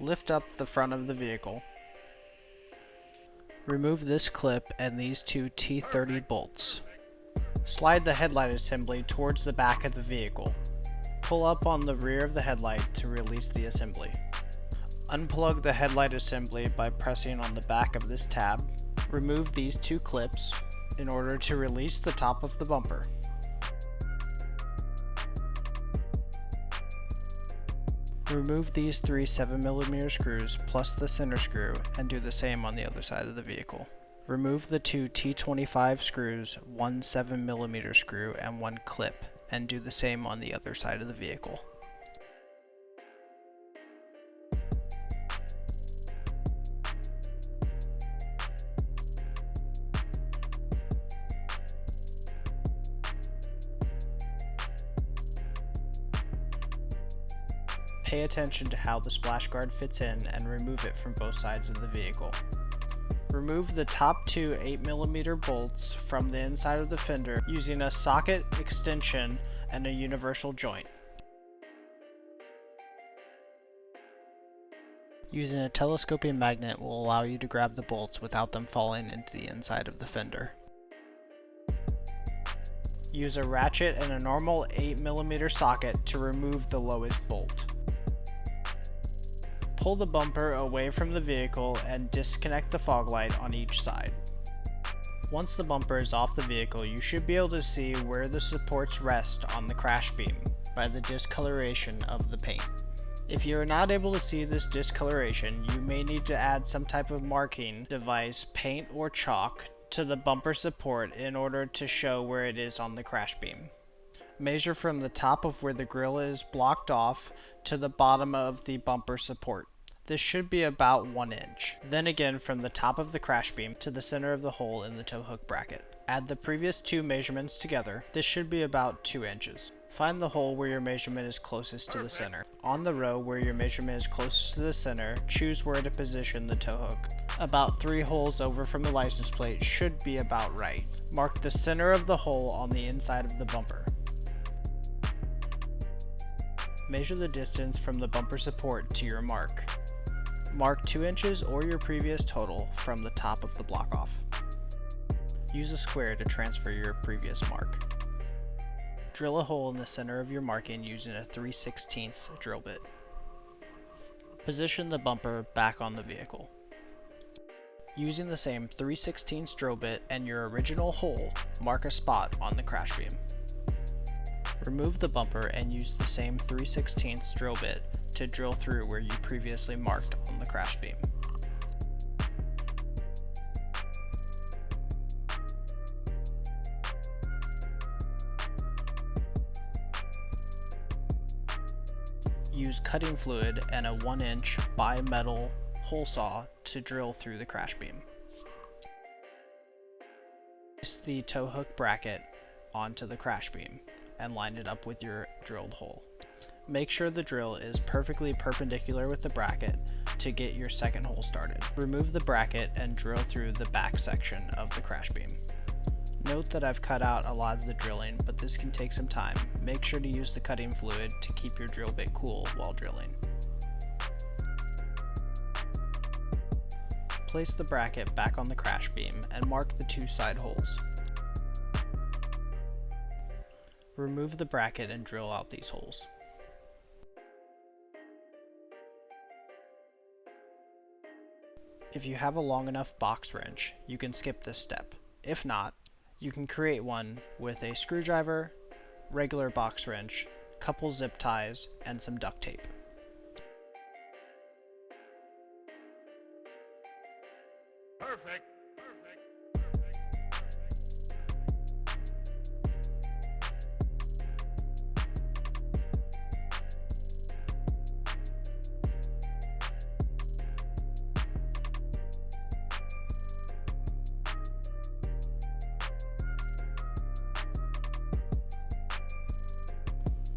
Lift up the front of the vehicle. Remove this clip and these two T30 bolts. Slide the headlight assembly towards the back of the vehicle. Pull up on the rear of the headlight to release the assembly. Unplug the headlight assembly by pressing on the back of this tab. Remove these two clips in order to release the top of the bumper. Remove these three 7mm screws plus the center screw and do the same on the other side of the vehicle. Remove the two T25 screws, one 7mm screw and one clip, and do the same on the other side of the vehicle. Pay attention to how the splash guard fits in and remove it from both sides of the vehicle. Remove the top two 8mm bolts from the inside of the fender using a socket extension and a universal joint. Using a telescoping magnet will allow you to grab the bolts without them falling into the inside of the fender. Use a ratchet and a normal 8mm socket to remove the lowest bolt. Pull the bumper away from the vehicle and disconnect the fog light on each side. Once the bumper is off the vehicle, you should be able to see where the supports rest on the crash beam by the discoloration of the paint. If you are not able to see this discoloration, you may need to add some type of marking device, paint or chalk, to the bumper support in order to show where it is on the crash beam. Measure from the top of where the grille is blocked off to the bottom of the bumper support. This should be about 1 inch. Then again from the top of the crash beam to the center of the hole in the tow hook bracket. Add the previous two measurements together. This should be about 2 inches. Find the hole where your measurement is closest to the center. On the row where your measurement is closest to the center, choose where to position the tow hook. About 3 holes over from the license plate should be about right. Mark the center of the hole on the inside of the bumper. Measure the distance from the bumper support to your mark. Mark 2 inches or your previous total from the top of the block off. Use a square to transfer your previous mark. Drill a hole in the center of your marking using a 3/16 drill bit. Position the bumper back on the vehicle. Using the same 3/16 drill bit and your original hole, mark a spot on the crash beam. Remove the bumper and use the same 3/16 drill bit to drill through where you previously marked on the crash beam. Use cutting fluid and a 1-inch bi-metal hole saw to drill through the crash beam. Place the tow hook bracket onto the crash beam and line it up with your drilled hole. Make sure the drill is perfectly perpendicular with the bracket to get your second hole started. Remove the bracket and drill through the back section of the crash beam. Note that I've cut out a lot of the drilling, but this can take some time. Make sure to use the cutting fluid to keep your drill bit cool while drilling. Place the bracket back on the crash beam and mark the 2 side holes. Remove the bracket and drill out these holes. If you have a long enough box wrench, you can skip this step. If not, you can create one with a screwdriver, regular box wrench, couple zip ties, and some duct tape. Perfect.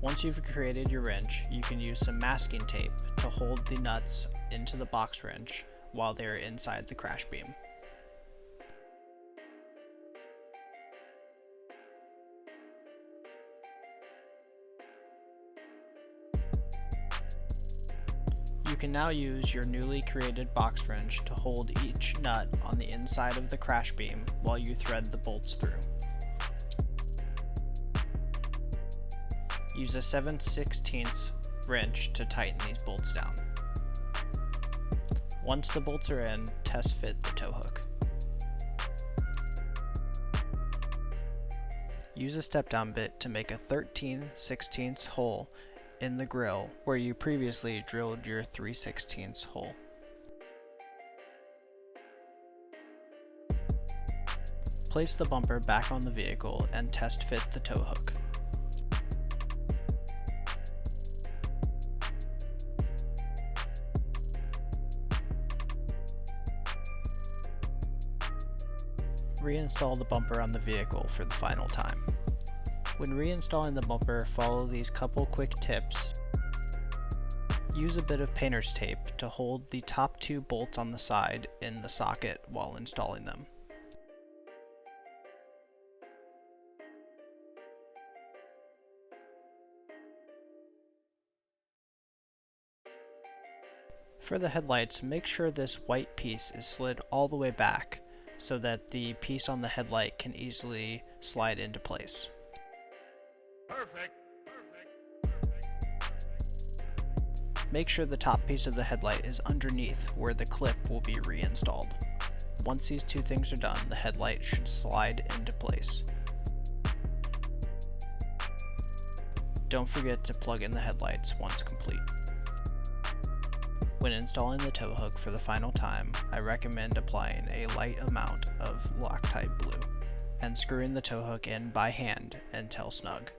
Once you've created your wrench, you can use some masking tape to hold the nuts into the box wrench while they're inside the crash beam. You can now use your newly created box wrench to hold each nut on the inside of the crash beam while you thread the bolts through. Use a 7/16 wrench to tighten these bolts down. Once the bolts are in, test fit the tow hook. Use a step-down bit to make a 13/16 hole in the grill where you previously drilled your 3/16 hole. Place the bumper back on the vehicle and test fit the tow hook. Reinstall the bumper on the vehicle for the final time. When reinstalling the bumper, follow these couple quick tips. Use a bit of painter's tape to hold the top two bolts on the side in the socket while installing them. For the headlights, make sure this white piece is slid all the way back so that the piece on the headlight can easily slide into place. Perfect. Make sure the top piece of the headlight is underneath where the clip will be reinstalled. Once these two things are done, the headlight should slide into place. Don't forget to plug in the headlights once complete. When installing the tow hook for the final time, I recommend applying a light amount of Loctite Blue and screwing the tow hook in by hand until snug.